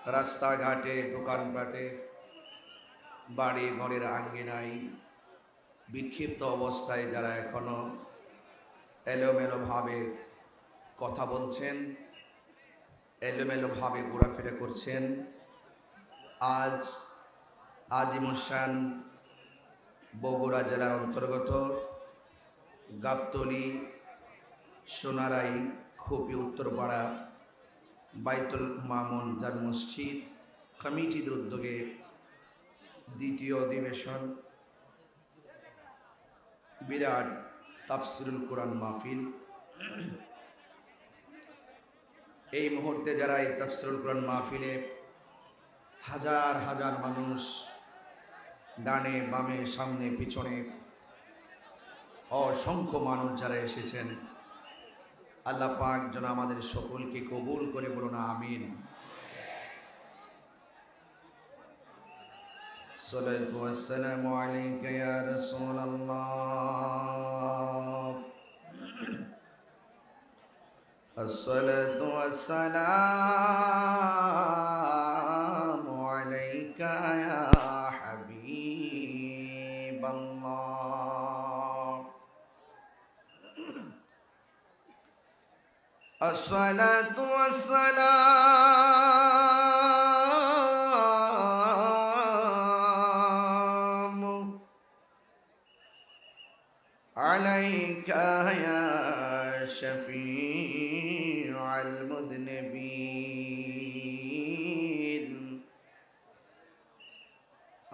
রাস্তাঘাটে, দোকানপাটে, বাড়ি ঘরের আঙ্গিনায় বিক্ষিপ্ত অবস্থায় যারা এখনো এলোমেলোভাবে কথা বলছেন, এলোমেলোভাবে ঘোরাফেরা করছেন, আজ আজিমুসান বগুড়া জেলার অন্তর্গত গাবতলী, সোনারাই, খুপি, উত্তরপাড়া বাইতুল মামুন জান মসজিদ কমিটির উদ্যোগে দ্বিতীয় অধিবেশন বিরাট তাফসিরুল কোরআন মাহফিল। এই মুহূর্তে যারা এই তাফসিরুল কোরআন মাহফিলে হাজার হাজার মানুষ ডানে বামে সামনে পিছনে অসংখ্য মানুষ যারা এসেছেন, আল্লাহ পাক যেন আমাদের সকলকে কবুল করে, বলুন আমিন। সালাতু ওয়াসসালামু আলাইকা ইয়া রাসূলুল্লাহ, আসসালাতু ওয়াসসালামু আলাইকা ইয়া হাবিবাল্লাহ, আসসালাতু ওয়াসসালামু আলাইকা ইয়া শাফিউল মুযনিবিন,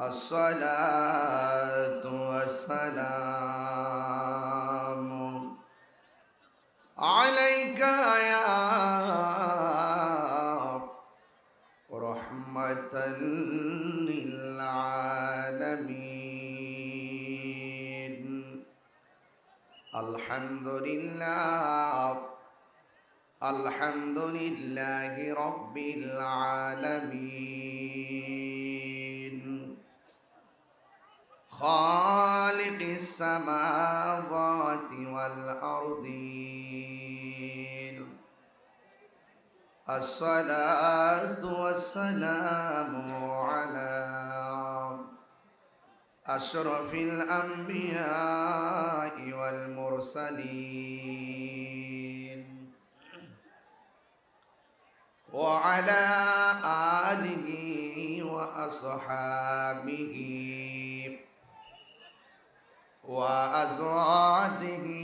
আসসালাতু ওয়াসসালামু আলাইকা ইয়া রাহমাতাল লিল আলামিন। আলহামদুলিল্লাহ, আলহামদুলিল্লাহি রাব্বিল আলামিন, খালিকিস সামাওয়াতি ওয়াল আরদিন। আসসালাতু ওয়াসসালামু আলা আশরাফিল আম্বিয়াই ওয়াল মুরসালিন ওয়া আলা আলিহি ওয়া আসহাবিহি ওয়া আজওয়াজিহি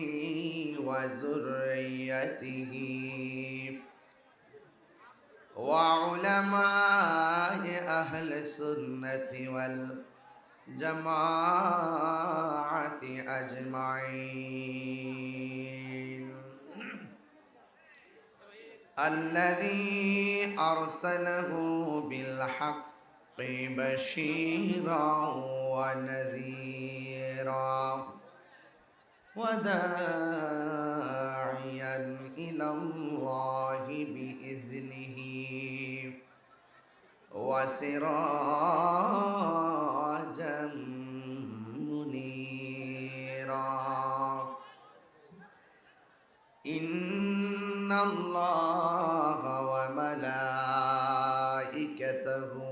ওয়া যুররিয়াতিহি ওয়া উলামাই আহলি সুন্নতি ওয়াল জামাআতি আজমাইন। আল্লাযী আরসালাহু বিল হাক্কি বাশীরাও ওয়া নাযীরা ওয়া দাঈয়ান ইলাল্লাহি বিইذনিহি ওয়া সিরাজাম মুনীরা। ইন্নাল্লাহা ওয়া মালাইকাতাহু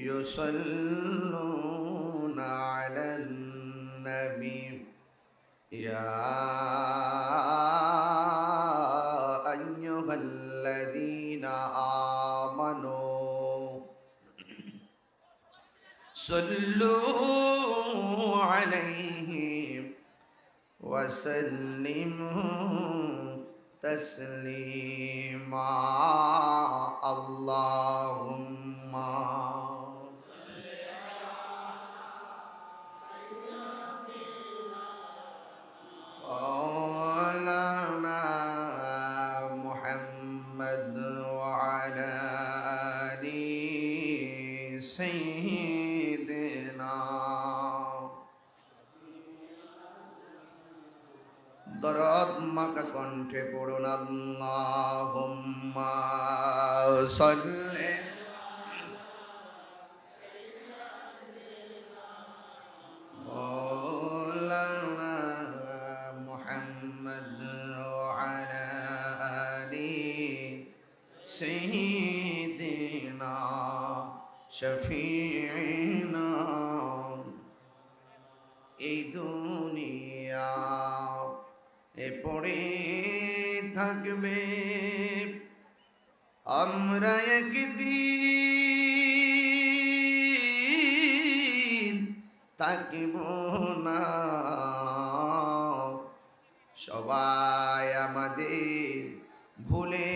ইউসাল্লুনা আলান নাবী ইয়া আইয়ুহাল্লাযীনা আমানু সাল্লু আলাইহি ওয়া সাল্লিমু তাসলিমা। আল্লাহুম্মা মাওলানা মুহাম্মদ ওয়া আলা আলি সাইয়্যিদিনা। দরদ মাকা কণ্ঠে পড়ুন আল্লাহুম্মা সাল্লি মাওলানা মুহাম্মদ ওয়া আলা আলি সাইয়্যিদিনা শফিনা এই দুনিয়া এ পড়ে থাকবে আমরা একদিন থাকিব না সবাই আমাদের ভুলে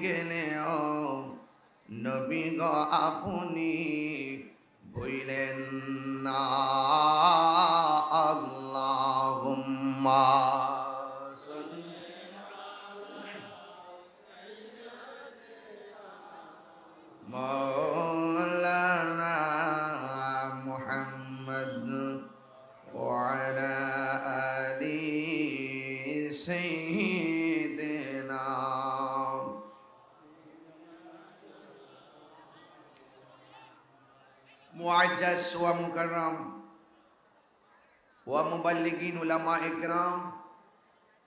গেলেও নবী গো আপনি ভুলেন না আল্লাহুম্মা مولانا محمد وعلى آل سيدنا معزز ومكرم ومبلغين علماء کرام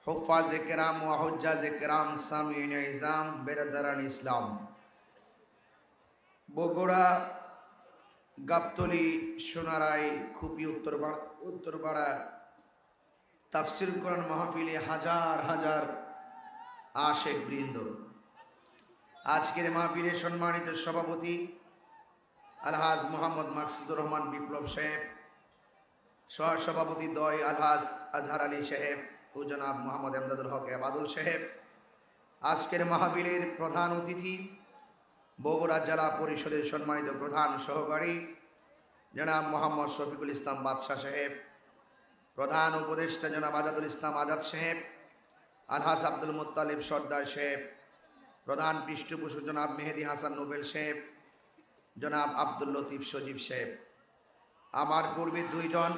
حفاظ کرام وحجاج کرام سامعین عظام برادران اسلام বগুড়া গাবতলী সোনারাই খুপি উত্তরপাড়া তাফসীর কোরআন মাহফিলে হাজার হাজার আশেক বৃন্দ আজকের মাহফিলের সম্মানিত সভাপতি আলহাজ মোহাম্মদ মাকসুদুর রহমান বিপ্লব সাহেব, সহসভাপতি দয় আলহাজ আজহার আলী সাহেব ও জনাব মোহাম্মদ এমদাদুল হক আবাদুল সাহেব, আজকের মাহফিলের প্রধান অতিথি বগুড়া জেলা পরিষদের সম্মানিত প্রধান সহকারী জনাব মোহাম্মদ শফিকুল ইসলাম বাদশাহ সাহেব, প্রধান উপদেষ্টা জনাব আজাদুল ইসলাম আজাদ সাহেব, আলহাজ আব্দুল মুত্তালিব সর্দার সাহেব, প্রধান পৃষ্ঠপোষক জনাব মেহেদি হাসান নোবেল সাহেব, জনাব আব্দুল লতিফ সজীব সাহেব, আমার পূর্বে দুইজন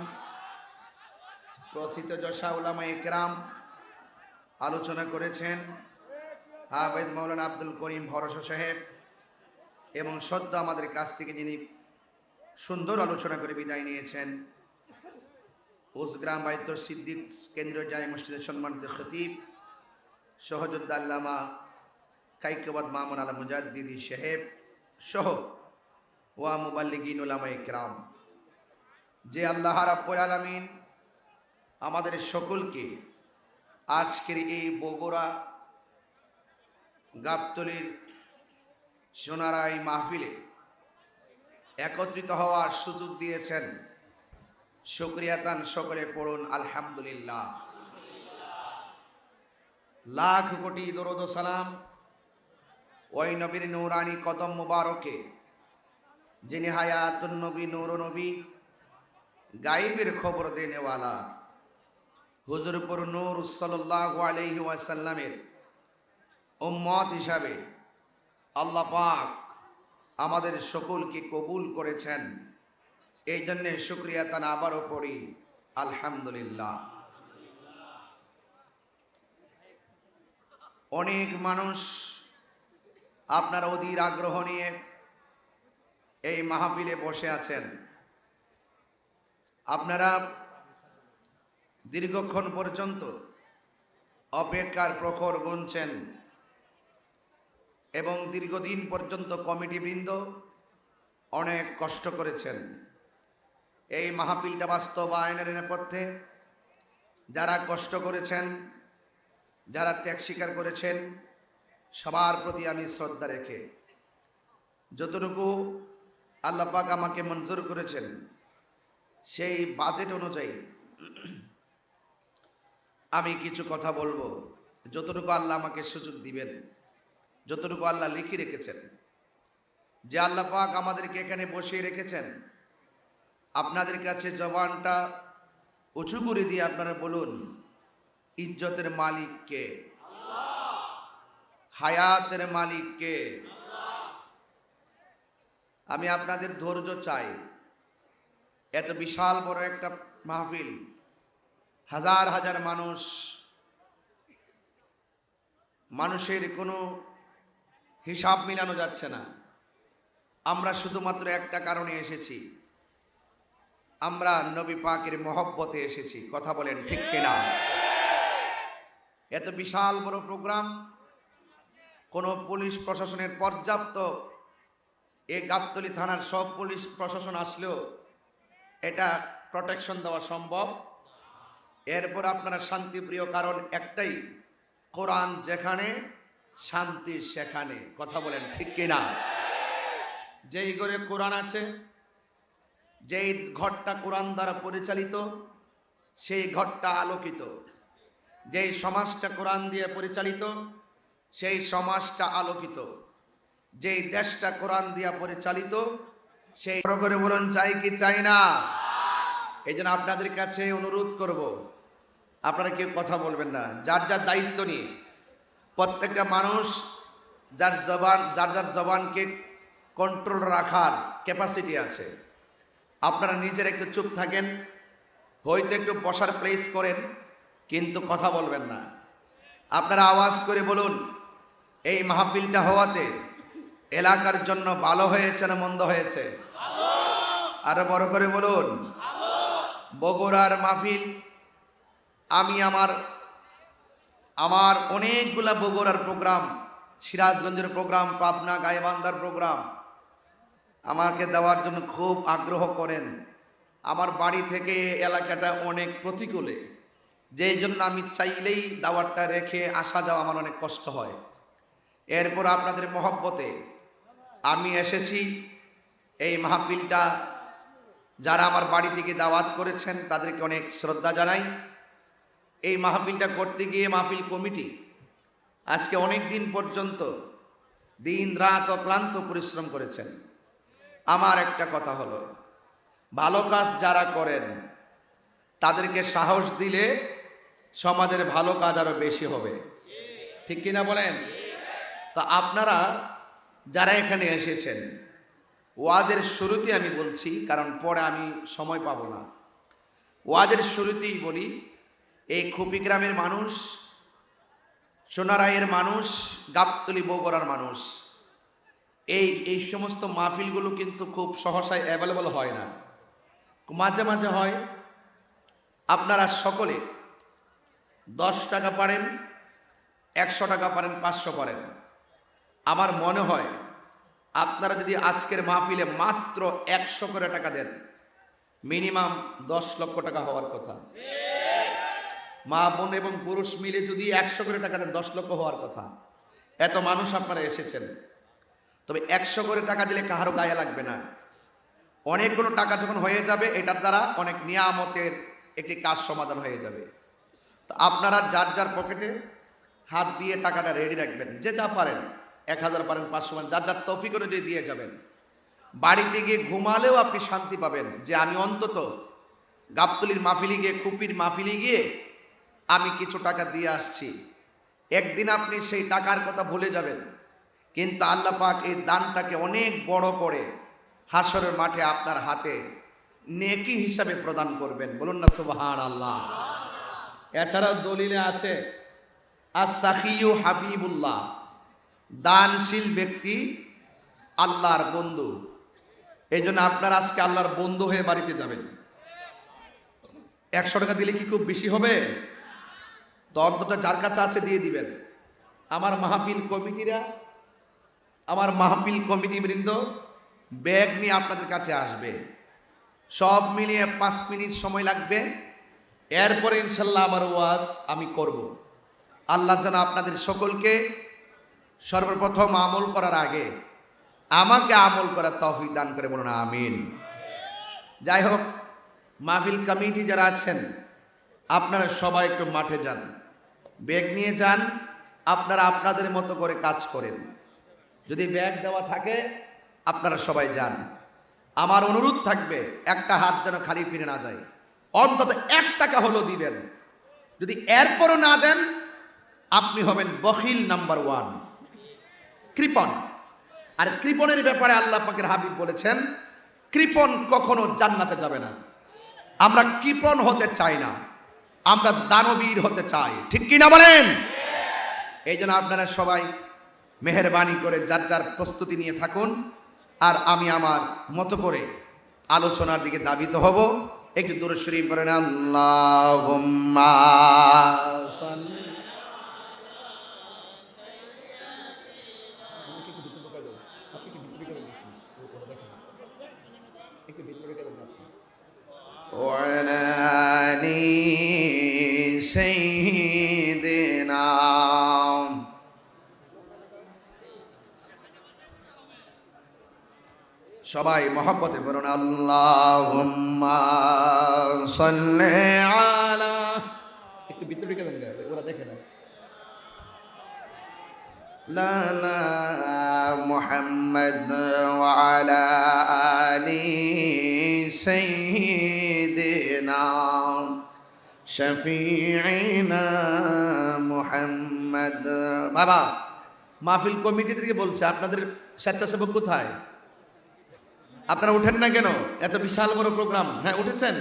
প্রথিতযশা উলামা একরাম আলোচনা করেছেন, হাফেজ মাওলানা আব্দুল করিম ভরসা সাহেব এবং সদ্য আমাদের কাছ থেকে যিনি সুন্দর আলোচনা করে বিদায় নিয়েছেন উসগ্রাম বাইতুল সিদ্দিক কেন্দ্রীয় জামে মসজিদের সম্মানিত খতিব সহযোদ্ধা আল্লামা কাইকবাদ মামুন আলা মুজাদ্দিদি সাহেব সহ ওয়া মুবাল্লিগিন উলামা ইকরাম, যে আল্লাহ রাব্বুল আলামিন আমাদের সকলকে আজকের এই বগুড়া গাবতলীর সোনারাই মাহফিলে একত্রিত হওয়ার সুযোগ দিয়েছেন, শুকরিয়া তান সকলে পড়ুন আলহামদুলিল্লাহ। লাখ কোটি দরুদ ও সালাম ওই নবীর নূরানি কদম মুবারকে যিনি হায়াতুন নবী নূর নবী গায়েবের খবর দেনেওয়ালা হুজুরপুর নূর সাল্লাল্লাহু আলাইহি ওয়াসাল্লামের উম্মত হিসাবে আল্লাহ পাক আমাদের সকলকে কবুল করেছেন, এই জন্য শুকরিয়া তান আবারও পড়ি আলহামদুলিল্লাহ। অনেক মানুষ আপনার অধীর আগ্রহ নিয়ে এই মাহফিলে বসে আছেন, আপনারা দীর্ঘক্ষণ পর্যন্ত অপেক্ষার প্রখর গুনছেন এবং দীর্ঘদিন পর্যন্ত কমিটিবৃন্দ অনেক কষ্ট করেছেন এই মাহফিলটা বাস্তবায়নের নেপথ্যে। যারা কষ্ট করেছেন, যারা ত্যাগ স্বীকার করেছেন, সবার প্রতি আমি শ্রদ্ধা রেখে যতটুকু আল্লাহ পাক আমাকে মঞ্জুর করেছেন সেই বাজেট অনুযায়ী আমি কিছু কথা বলবো, যতটুকু আল্লাহ আমাকে সুযোগ দিবেন, যতটুকু আল্লাহ লিখে রেখেছেন। যে আল্লাহ পাক আমাদেরকে এখানে বসিয়ে রেখেছেন, আপনাদের কাছে জবানটা উঁচু করে দিয়ে আপনারা বলুন, ইজ্জতের মালিক কে? হায়াতের মালিক কে? আমি আপনাদের ধৈর্য চাই। এত বিশাল বড় একটা মাহফিল, হাজার হাজার মানুষের কোনো হিসাব মিলানো যাচ্ছে না। আমরা শুধুমাত্র একটা কারণে এসেছি, আমরা নবী পাকের মহব্বতে এসেছি। কথা বলেন ঠিক কিনা? এত বিশাল বড় প্রোগ্রাম, কোনো পুলিশ প্রশাসনের পর্যাপ্ত এই গাবতলী থানার সব পুলিশ প্রশাসন আসলেও এটা প্রোটেকশন দেওয়া সম্ভব। এরপর আপনারা শান্তিপ্রিয়, কারণ একটাই, কোরআন যেখানে শান্তি সেখানে। কথা বলেন ঠিক কিনা? যেই ঘরে কোরআন আছে, যেই ঘরটা কোরআন দ্বারা পরিচালিত, সেই ঘরটা আলোকিত। যেই সমাজটা কোরআন দিয়ে পরিচালিত, সেই সমাজটা আলোকিত। যেই দেশটা কোরআন দিয়া পরিচালিত, সেই করে বলুন চাই কি চাই না। এই জন্য আপনাদের কাছে অনুরোধ করব, আপনারা কেউ কথা বলবেন না, যার যার দায়িত্ব নিয়ে। প্রত্যেকটা মানুষ যার যার জবানকে কন্ট্রোল রাখার ক্যাপাসিটি আছে। আপনারা নিজের একটু চুপ থাকেন, হয়তো একটু বসার প্লেস করেন, কিন্তু কথা বলবেন না। আপনারা আওয়াজ করে বলুন, এই মাহফিলটা হওয়াতে এলাকার জন্য ভালো হয়েছে না মন্দ হয়েছে? আরো বড় করে বলুন। বগুড়ার মাহফিল, আমি আমার অনেকগুলা বগুড়ার প্রোগ্রাম, সিরাজগঞ্জের প্রোগ্রাম, পাবনা গাইবান্ধার প্রোগ্রাম আমাকে দেওয়ার জন্য খুব আগ্রহ করেন। আমার বাড়ি থেকে এলাকাটা অনেক প্রতিকূলে, যেই জন্য আমি চাইলেই দাওয়াতটা রেখে আসা যাওয়া আমার অনেক কষ্ট হয়। এরপর আপনাদের মহব্বতে আমি এসেছি। এই মাহফিলটা যারা আমার বাড়ি থেকে দাওয়াত করেছেন তাদেরকে অনেক শ্রদ্ধা জানাই। এই মাহফিলটা করতে গিয়ে মাহফিল কমিটি আজকে অনেক দিন পর্যন্ত দিন রাত অক্লান্ত পরিশ্রম করেছেন। আমার একটা কথা হলো, ভালো কাজ যারা করেন তাদেরকে সাহস দিলে সমাজের ভালো কাজ আরো বেশি হবে, ঠিক কিনা বলেন? তা আপনারা যারা এখানে এসেছেন, ওয়াজের শুরুতে আমি বলছি, কারণ পরে আমি সময় পাবো না। ওয়াজের শুরুতেই বলি, এই খুপি গ্রামের মানুষ, সোনারায়ের মানুষ, গাবতলী বগুড়ার মানুষ, এই সমস্ত মাহফিলগুলো কিন্তু খুব সহসায় অ্যাভেলেবল হয় না, মাঝে মাঝে হয়। আপনারা সকলে 10 টাকা পারেন, 100 টাকা পারেন, 500 পারেন। আমার মনে হয় আপনারা যদি আজকের মাহফিলে মাত্র 100 করে টাকা দেন, মিনিমাম 10 লক্ষ টাকা হওয়ার কথা। মা বোন এবং পুরুষ মিলে যদি 100 করে টাকা দেন, 10 লক্ষ হওয়ার কথা। এত মানুষ আপনারা এসেছেন। তবে 100 করে টাকা দিলে কাহারও গায়ে লাগবে না। অনেকগুলো টাকা যখন হয়ে যাবে, এটার দ্বারা অনেক নিয়ামতের একটি কাজ সমাধান হয়ে যাবে। তো আপনারা যার যার পকেটে হাত দিয়ে টাকাটা রেডি রাখবেন। যে যা পারেন, 1000 পারেন, 500 পারেন, যার যার তৌফিক অনুযায়ী দিয়ে যাবেন। বাড়িতে গিয়ে ঘুমালেও আপনি শান্তি পাবেন যে আমি অন্তত গাবতলীর মাহফিলে গিয়ে, খুপির মাহফিলে গিয়ে আমি কিছু টাকা দিয়ে আসছি। একদিন আপনি সেই টাকার কথা ভুলে যাবেন, কিন্তু আল্লাহ পাক এই দানটাকে অনেক বড় করে হাসরের মাঠে আপনার হাতে নেকি হিসাবে প্রদান করবেন। বলুন না সুবহানাল্লাহ। এছাড়াও দলিলে আছে, আস-সাখিয়ু হাবিবুল্লাহ, দানশীল ব্যক্তি আল্লাহর বন্ধু। এই জন্য আপনারা আজকে আল্লাহর বন্ধু হয়ে বাড়িতে যাবেন। 100 টাকা দিলে কি খুব বেশি হবে? তো অন্তত যার কাছে আছে দিয়ে দিবেন। আমার মাহফিল কমিটিরা, আমার মাহফিল কমিটি বৃন্দ ব্যাগ নিয়ে আপনাদের কাছে আসবে। সব মিলিয়ে 5 মিনিট সময় লাগবে। এরপরে ইনশাল্লাহ আমার ওয়াজ আমি করব। আল্লাহ যেন আপনাদের সকলকে সর্বপ্রথম আমল করার আগে আমাকে আমল করার তৌফিক দান করে, বলুন আমিন। যাই হোক, মাহফিল কমিটি যারা আছেন আপনারা সবাই একটু মাঠে যান, ব্যাগ নিয়ে যান, আপনারা আপনাদের মতো করে কাজ করেন। যদি ব্যাগ দেওয়া থাকে আপনারা সবাই যান। আমার অনুরোধ থাকবে, একটা হাত যেন খালি ফিরে না যায়। অন্তত 1 টাকা হলো দিবেন। যদি এরপরও না দেন, আপনি হবেন বখিল নাম্বার 1, কৃপণ। আর কৃপণের ব্যাপারে আল্লাহ পাকের হাবিব বলেছেন, কৃপণ কখনো জান্নাতে যাবে না। আমরা কৃপণ হতে চাই না, আমরা দানবীর হতে চাই, ঠিক কি না বলেন? এই জন্য আপনারা সবাই মেহেরবানি করে যার যার প্রস্তুতি নিয়ে থাকুন। আর আমি আমার মতো করে আলোচনার দিকে ধাবিত হব। একটু দূরে শরীফ করেন, আল্লাহুম্মা সাল্লি। سيدنا সবাই মহব্বতে বলুন আল্লাহুম্মা সাল্লি আলা একটু ভিতরে ঢুকে দেন ওরা দেখে না লা লা মুহাম্মদ ওয়া আলা আলি সাইয়্যিদিনা শফিঈনা মুহাম্মদ। বাবা মাহফিল কমিটি থেকে বলছে আপনাদের স্বেচ্ছাসেবক কোথায়? আপনারা উঠেন না কেন? এত বিশাল বড় প্রোগ্রাম। হ্যাঁ উঠেছেন,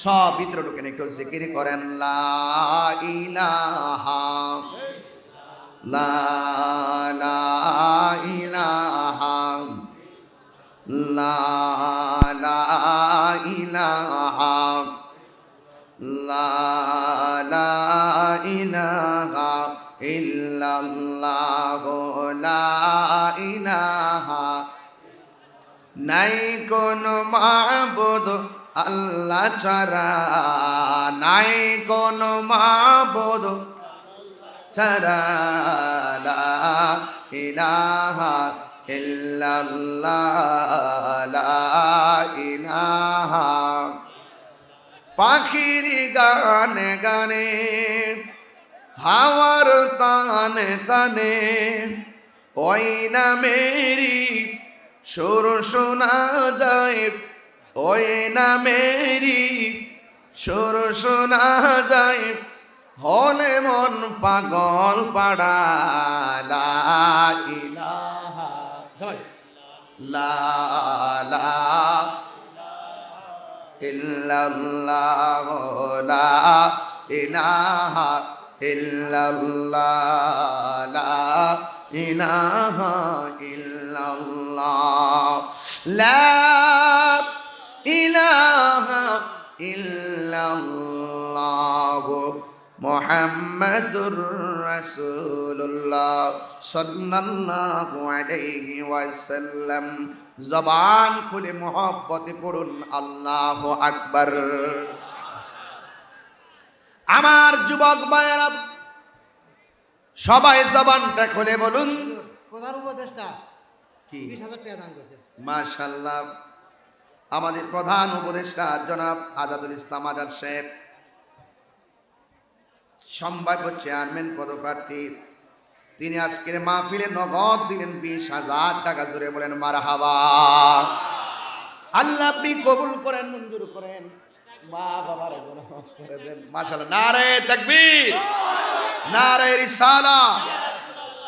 সব ভিতরে ঢুকেন, একটু জিকির করেন লা ইলাহা লা লা ইলাহা লা লা ইলাহা লা লা ইলাহা ইল্লাল্লাহু লা ইলাহা নাই কোনো মাবুদ আল্লাহ ছাড়া, নাই কোনো মাবুদ ছাড়া, লা ইলাহা ইল্লাল্লাহ লা ইলাহা। পাখির গানে গানে হাওয়ার তানে তানে ওই নামেরি সুর শোনা যায়, ওই নামেরি সুর শোনা যায়, হলে মন পাগল পাড়া। লা ইলাহা লা লা ইল্লাল্লাহ লা ইলাহা ইল্লাল্লাহ লা ইলাহা ইল্লাল্লাহ লা ইলাহা ইল্লাল্লাহ মুহাম্মাদুর রাসূলুল্লাহ সাল্লাল্লাহু আলাইহি ওয়াসাল্লাম। জবান খুলে মুহাব্বতে পড়ুন আল্লাহু আকবার। আমার যুবক ভাইয়েরা সবাই জবানটা খুলে বলুন প্রধান উপদেষ্টা কি 20,000 টাকা দান করেছে। মাশাআল্লাহ। আমাদের প্রধান উপদেষ্টা জনাব আজাদুল ইসলাম আজাদ সাহেব, সম্ভাব্য চেয়ারম্যান পদপ্রার্থী, তিনি আজকের মাহফিলে নগদ দিলেন 20,000 টাকা। জোরে বলেন মারহাবা। আল্লাহ আপনি কবুল করেন, মঞ্জুর করেন, মা বাবার গুনাহ করে দেন। মাশাআল্লাহ, নারে তাকবীর, নারে রিসালাত।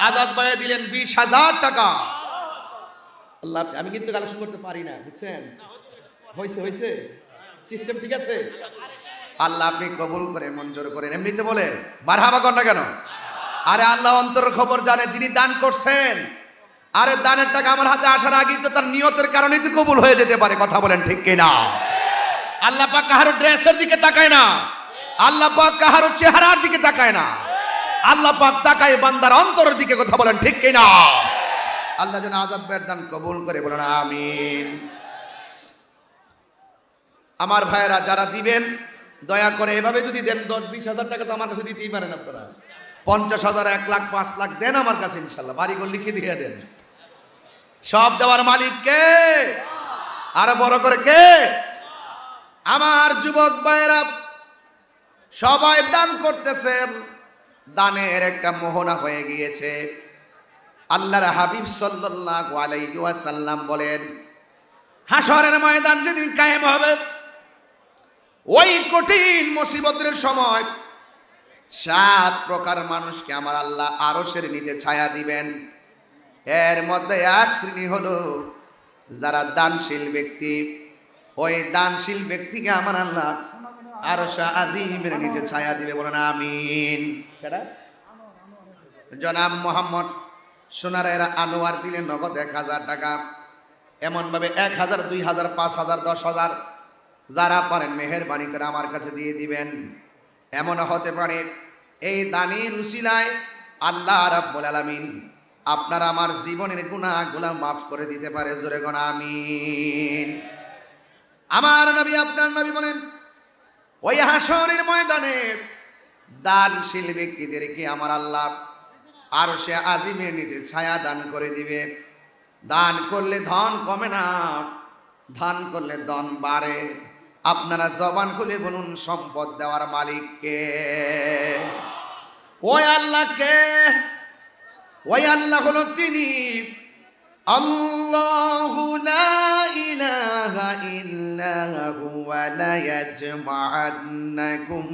আজাদ ভাই দিলেন 20,000 টাকা। আল্লাহ, আমি কিন্তু কালেকশন করতে পারি না, বুঝছেন? হয়েছে সিস্টেম ঠিক আছে। আল্লাহ আপনি কবুল করে মঞ্জুর করেন। এমনিতে বলে মারহাবা কর না কেন? আরে আল্লাহ অন্তরের খবর জানে। যিনি দান করছেন, আরে দানের টাকা আমার হাতে আসার আগেই তো তার নিয়তের কারণেই তো কবুল হয়ে যেতে পারে। কথা বলেন ঠিক কিনা? আল্লাহ পাক কাহারো ড্রেসের দিকে তাকায় না, আল্লাহ পাক কাহারো চেহারার দিকে তাকায় না, আল্লাহ পাক তাকায় বান্দার অন্তরের দিকে। কথা বলেন ঠিক কিনা? আল্লাহ যেন আজাদ ভাইয়ের দান কবুল করে, বলেন আমিন। আমার ভাইয়েরা যারা দিবেন দয়া করে এভাবে যদি দেন, 10-20,000 টাকা তো আমার কাছে দিতেই পারেন আপনারা। 50,000, 1 লাখ, 5 লাখ দেন আমার কাছে, ইনশাল্লাহ বাড়িঘর লিখে দিয়ে দেন। সব দেওয়ার মালিক কে? আরো বড় করে কে? আমার যুবক ভাইয়েরা সবাই দান করতেছেন। দানের একটা মোহনা হয়ে গিয়েছে। আল্লাহর হাবিব সাল্লাল্লাহু আলাইহি ওয়াসাল্লাম বলেন, হাসরের ময়দান যেদিন কায়েম হবে, ওই কঠিন মুসিবতের সময় 7 প্রকার মানুষকে আমার আল্লাহ আরশের নিচে ছায়া দিবেন। এর মধ্যে এক শ্রেণী হলো যারা দানশীল ব্যক্তি। ওই দানশীল ব্যক্তিকে আমার আল্লাহ আরশে আজিমের নিচে ছায়া দিবে। বলেন আমিন। জনাব মোহাম্মদ সোনারের আনোয়ার দিলেন নগদ 1,000 টাকা। এমনভাবে 1,000, 2,000, 5,000, 10,000 যারা পারেন মেহেরবানি করে আমার কাছে দিয়ে দিবেন। এমন হতে পারে এই দানের উসিলায় আল্লাহ রাব্বুল আলামিন আপনার আমার জীবনের গুনাহগুলো মাফ করে দিতে পারে। জোরে গণ আমিন। আমার নবী, আপনার নবী বলেন, ওই হাসরের ময়দানে দানশীল ব্যক্তিদেরকে আমার আল্লাহ আরশে আজিমের নিচে ছায়া দান করে দিবে। দান করলে ধন কমে না, দান করলে ধন বাড়ে। আপনারা জবান খুলে বলুন, সম্পদ দেওয়ার মালিক কে? ওই আল্লাহকে। ওই আল্লাহ হলো তিনি, আল্লাহু লা ইলাহা ইল্লা হুয়া লা ইয়াজমা'আন্নাকুম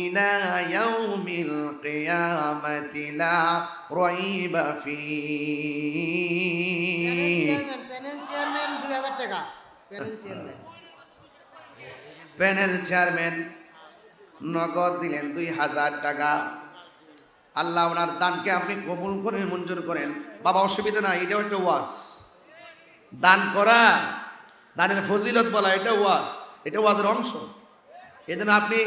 ইলা ইয়াউমিল কিয়ামাতি লা রাইবা ফীহি। প্যানেল চেয়ারম্যান 2000 টাকা। প্যানেল চেয়ারম্যান নগদ দিলেন 2000 টাকা। আল্লাহ ওনার দানকে আপনি কবুল করে মঞ্জুর করেন। বাবা অসুবিধা নাই, এটাও একটা ওয়াজ। দান করা, দানের ফজিলত বলা, এটা ওয়াজ, এটা ওয়াজের অংশ। এই জন্য আপনি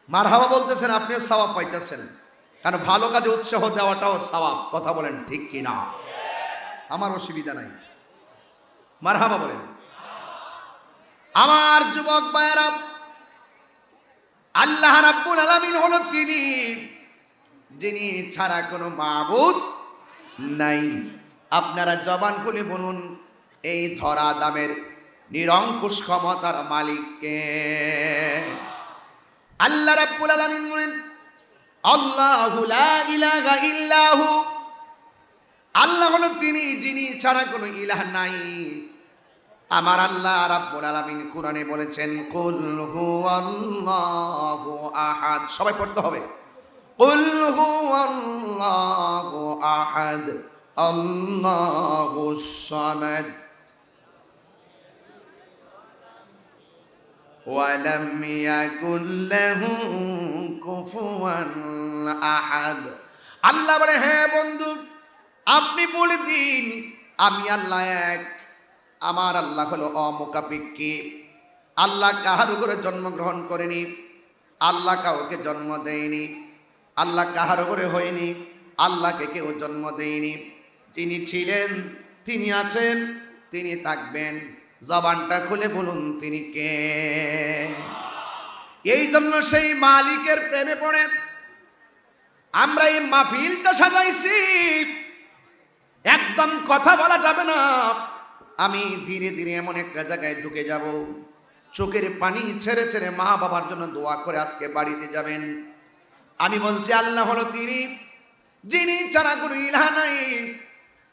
মারহাবা বলতেছেন, আপনিও সওয়াব পাইতেছেন। কারণ ভালো কাজে উৎসাহ দেওয়াটাও সওয়াব। কথা বলেন ঠিক কি না? আমার অসুবিধা নাই, মারহাবা বলেন। আমার যুবক ভাইয়েরা, আল্লাহ রাব্বুল আলামিন হলো তিনি যিনি ছাড়া কোনো মাবুদ নাই। আপনারা জবান খুলে বলুন, এই ধরা দামের নিরঙ্কুশ ক্ষমতার মালিককে। আল্লাহ রাব্বুল আলামিন বলেন, আল্লাহু লা ইলাহা ইল্লাহু। আল্লাহ হলো তিনি যিনি ছাড়া কোনো ইলাহ নাই। আমার আল্লাহ রাব্বুল আলামিন কোরআনে বলেছেন, কুল হুয়াল্লাহু আহাদ। সবাই পড়তে হবে, কুল হুয়াল্লাহু আহাদ আল্লাহুস সামাদ ওয়া লাম ইয়াকুল লাহু কুফুয়ান আহাদ। আল্লাহ বলে, হ্যাঁ বন্ধু, আপনি বলে দিন আমি আল্লাহ এক। আমার আল্লাহ হলো অমুখাপেক্ষী। আল্লাহ কাহার উপরে জন্মগ্রহণ করেনি, আল্লাহ কাউকে জন্ম দেয়নি, আল্লাহ কাহার উপরে হয়নি, আল্লাহকে কেউ জন্ম দেয়নি। তিনি ছিলেন, তিনি আছেন, তিনি থাকবেন। জবানটা খুলে বলুন তিনি কে? এই জন্য সেই মালিকের প্রেমে পড়ে আমরা এই মাহফিলটা সাজাইছি। একদম কথা বলা যাবে না। আমি ধীরে ধীরে এমন একটা জায়গায় ঢুকে যাব, চোখের পানি ছেড়ে ছেড়ে মা বাবার জন্য দোয়া করে আজকে বাড়িতে যাবেন। আমি বলছি, আল্লাহ হলো তিনি যিনি ছাড়া কোনো ইলাহ নাই।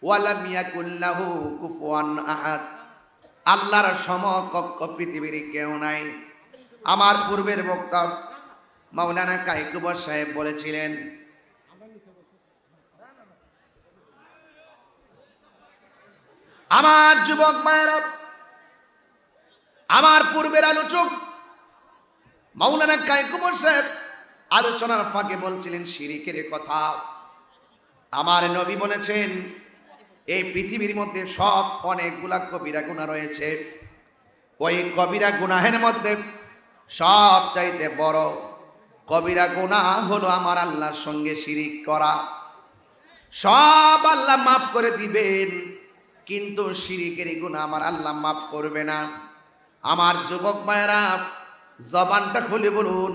ওয়ালাম ইয়াকুল লাহু কুফুয়ান আহাদ। আল্লাহর সমকক্ষ পৃথিবীর কেউ নাই। আমার পূর্বের বক্তা মাওলানা কায়কুবর সাহেব বলেছিলেন, আমার যুবক ভাইয়েরা, আমার পূর্বের আলোচক মাওলানা কায়কুবর সাহেব আলোচনার ফাঁকে বলছিলেন শিরিকের কথা। আমার নবী বলেছেন, এই পৃথিবীর মধ্যে সব অনেকগুলা কবিরা গুনাহ রয়েছে। ওই কবিরা গুনাহের মধ্যে সব চাইতে বড় কবিরা গুনাহ হলো আমার আল্লাহর সঙ্গে শিরিক করা। সব আল্লাহ মাফ করে দিবেন, কিন্তু শিরিকের গুনাহ আমার আল্লাহ মাফ করবে না। আমার যুবক ভাইয়েরা, জবানটা খুলে বলুন,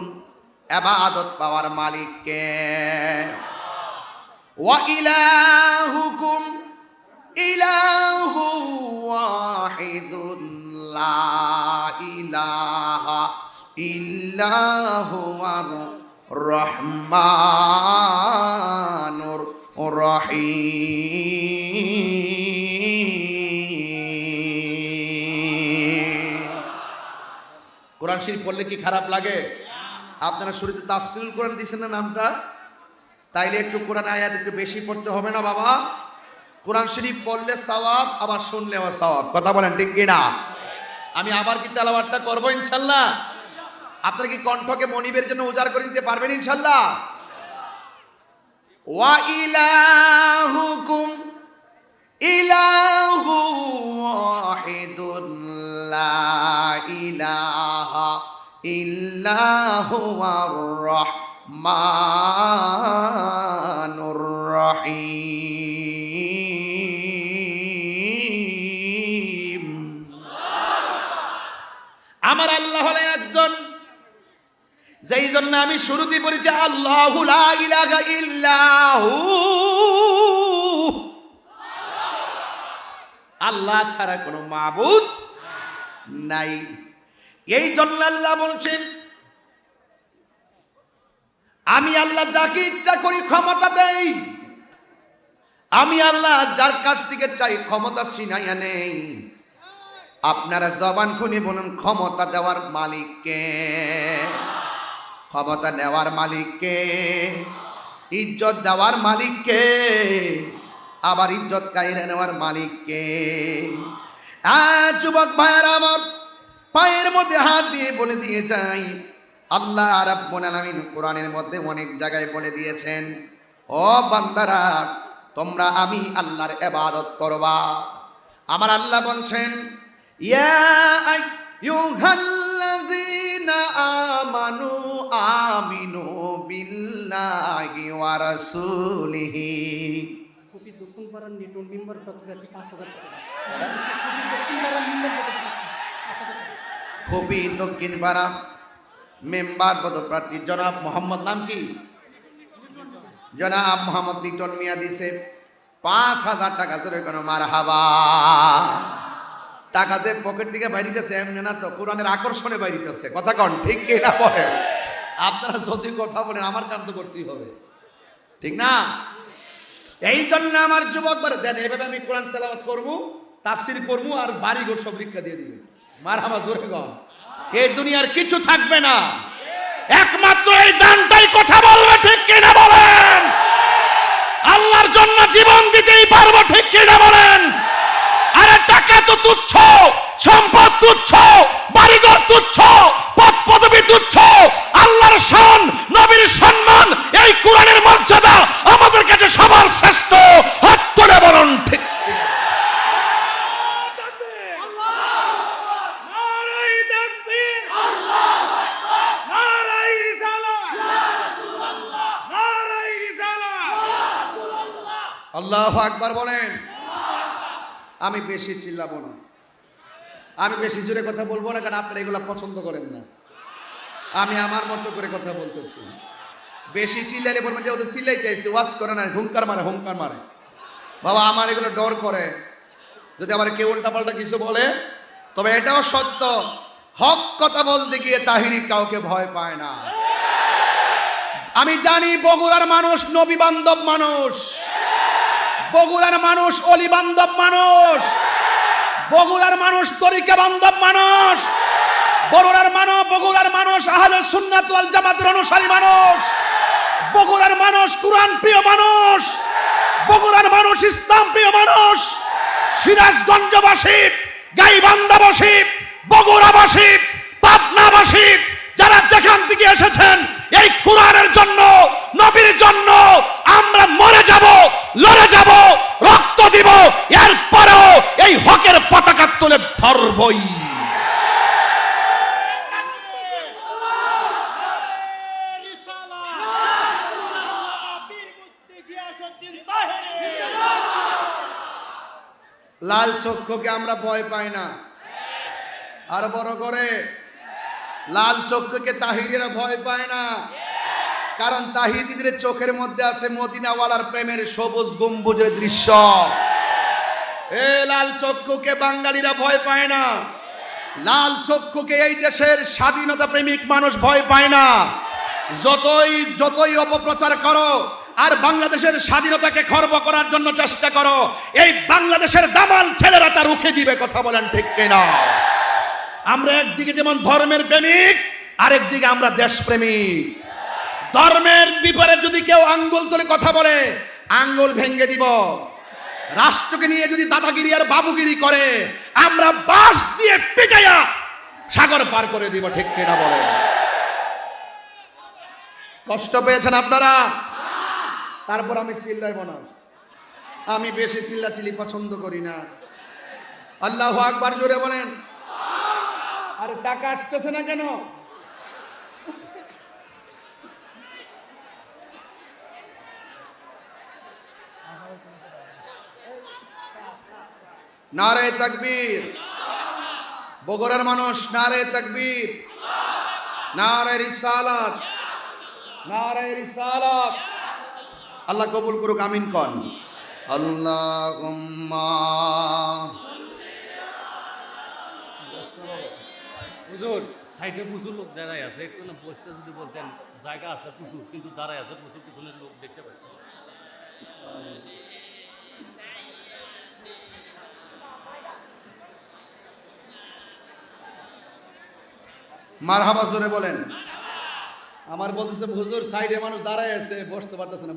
ইবাদত পাওয়ার মালিক কে? ওয়া ইলাহুকুম ইলাহু ওয়াহিদুন লা ইলাহা ইল্লা হুয়ার রহমানুর রহিম। কোরআন শরীফ পড়লে কি খারাপ লাগে? আপনারা শুরুতে তাফসীরুল কোরআন দিয়েছেন না নামটা, তাইলে একটু কোরআন আয়াত একটু বেশি পড়তে হবে না বাবা? কোরআন শরীফ পড়লে সওয়াব, আবার শুনলেও সওয়াব। কথা বলেন ঠিক কিনা? আমি আবার কি তেলাওয়াতটা করবো ইনশাল্লাহ? আপনারা কি কণ্ঠকে মনিবের জন্য উজাড় করে দিতে পারবেন ইনশাল্লাহ? ওয়া ইলাহুকুম ইলাহু ওয়াহিদুন লা ইলাহা ইল্লা হুয়ার রহমানুর রহিম। আমার আল্লাহ হলেন একজন, যেই জন্য আমি শুরুতেই বলেছি আল্লাহু লা ইলাহা ইল্লাহু, আল্লাহ ছাড়া কোনো মাবুদ নাই। এই জন্য আল্লাহ বলছেন আমি আল্লাহ যাকে ইচ্ছা করি ক্ষমতা দেই, আমি আল্লাহ যার কাছ থেকে চাই ক্ষমতা ছিনাইয়া নেই। আপনারা জবান খুলে বলুন ক্ষমতা দেওয়ার মালিক কে, ক্ষমতা নেওয়ার মালিক কে, ইজ্জত দেওয়ার মালিক কে, আবার ইজ্জত কাইরে নেওয়ার মালিক কে। যুবক ভাইয়েরা আমার, পায়ের মধ্যে হাত দিয়ে বলে দিয়ে যাই, আল্লাহ রাব্বুল আলামিন কোরআনের মধ্যে অনেক জায়গায় বলে দিয়েছেন, ও বান্দারা তোমরা আমি আল্লাহর ইবাদত করবা। আমার আল্লাহ বলছেন ইয়া আইয়ুহাল্লাযীনা আমানু আমিনু বিল্লাহি ওয়া রাসূলিহি। খুবই দক্ষিণ পাড়ার নেটওয়ার্ক মেম্বার প্রতিরাতে 5,000 টাকা। খুবই দক্ষিণ পাড়া মেম্বার পদপ্রার্থী জনাব মোহাম্মদ, নাম কি? জনাব মোহাম্মদ লিটন মিয়া দিছে 5,000 টাকা। জোরে কোনো মারহাবা। টাকা যে পকেট থেকে বাইরিতেছে এমনি না তো, কোরআনের আকর্ষণে বাইরিতেছে। কথা কন ঠিক কি না বলেন? আপনারা যদি কথা বলেন আমার কাম তো করতেই হবে, ঠিক না? এই জন্য আমার যুবক বলে দেন এভাবে আমি কোরআন তেলাওয়াত করবো, তাফসির করবো, আর বাড়িঘর সব ভিক্ষা দিয়ে দিবেন। মারহাবা জোরে কন। এই দুনিয়ার কিছু থাকবে না, একমাত্র এই দানটাই কথা বলবে, ঠিক কি না বলেন? আল্লাহর জন্য জীবন দিতেই পারবো, ঠিক কি না বলেন? আরে টাকা তো তুচ্ছ, সম্পদ তুচ্ছ, বাড়িঘর তুচ্ছ, পদ পদবি তুচ্ছ, আল্লাহর শান, নবীর সম্মান, এই কোরআনের মর্যাদা আমাদের কাছে সবার শ্রেষ্ঠ। হাত তুলে বলুন ঠিক। আল্লাহু আকবার বলেন। আমি বেশি চিল্লাবো না, আমি বেশি জোরে কথা বলবো না, কারণ আপনারা এগুলো পছন্দ করেন না। আমি আমার মতো করে কথা বলতেছি। বেশি চিল্লাইলে বলবেন যে ওদের চিল্লাইতে আসছে, ওয়াজ করে না, হুঙ্কার মারে, হুঙ্কার মারে। বাবা আমার এগুলো ডর করে, যদি আবার কেউ উল্টা পাল্টা কিছু বলে। তবে এটাও সত্য, হক কথা বলতে গিয়ে তাহিরি কাউকে ভয় পায় না। আমি জানি বগুড়ার মানুষ নবী বান্ধব মানুষ, বগুড়ার মানুষ অলি বান্ধব মানুষ, বগুড়ার মানুষ তরিকা বান্ধব মানুষ, বগুড়ার মানুষ আহলে সুন্নাত ওয়াল জামাতের অনুসারী মানুষ, বগুড়ার মানুষ কুরআন প্রিয় মানুষ, বগুড়ার মানুষ ইসলাম প্রিয় মানুষ। সিরাজগঞ্জবাসী, গাইবান্ধাবাসী, বগুড়াবাসী, পাবনাবাসী, যারা যেখান থেকে এসেছেন এই কোরআনের জন্য, নবীর জন্য আমরা মরে যাব, লড়ে যাব, রক্ত দিব, এরপরেও এই হকের পতাকা তুলে ধরবই। লাল চক্ষুকে আমরা ভয় পাই না, আর বড় করে লাল চক্ষুকে তাহিরিরা ভয় পায় না, কারণ তাহিরিদের চোখের মধ্যে আছে মদিনাওয়ালার প্রেমের সবুজ গম্বুজের দৃশ্য। এ লাল চক্ষুকে বাঙালিরা ভয় পায় না, লাল চক্ষুকে এই দেশের স্বাধীনতা প্রেমিক মানুষ ভয় পায় না। যতই অপপ্রচার করো আর বাংলাদেশের স্বাধীনতাকে খর্ব করার জন্য চেষ্টা করো, এই বাংলাদেশের দামাল ছেলেরা তা রুখে দিবে। কথা বলেন ঠিক কিনা? আমরা একদিকে যেমন ধর্মের প্রেমিক, আরেকদিকে আমরা দেশপ্রেমিক। ধর্মের বিপরীতে যদি কেউ আঙ্গুল তুলে কথা বলে, আঙ্গুল ভেঙে দিব। রাষ্ট্রকে নিয়ে যদি দাদাগিরি আর বাবুগিরি করে, আমরা বাঁশ দিয়ে পিটাইয়া সাগর পার করে দিব। ঠিক কিনা বলে? কষ্ট পেয়েছেন আপনারা? তারপর আমি চিল্লাইব না, আমি বেশি চিল্লাচিল্লি পছন্দ করি না। আল্লাহু আকবার জোরে বলেন। আরে টাকা আসতেছে না কেন? নারে তাকবীর। বগুড়ার মানুষ নারে তাকবীর, নারে রিসালাত, নারায়ে রিসালাত। আল্লাহ কবুল করুক, আমিন কন। আল্লাহুম্মা হুজুর সাইডে প্রচুর লোক দাঁড়ায় আছে, একটু না বসতে যদি বলতেন, জায়গা আছে প্রচুর কিন্তু দাঁড়ায় আছে প্রচুর, পিছনের লোক দেখতে পাচ্ছি। মারহাবা জোরে বলেন। আমার বলতেছে হুজুর সাইডে মানুষ দাঁড়ায় আছে, বসতে পারতেছে না।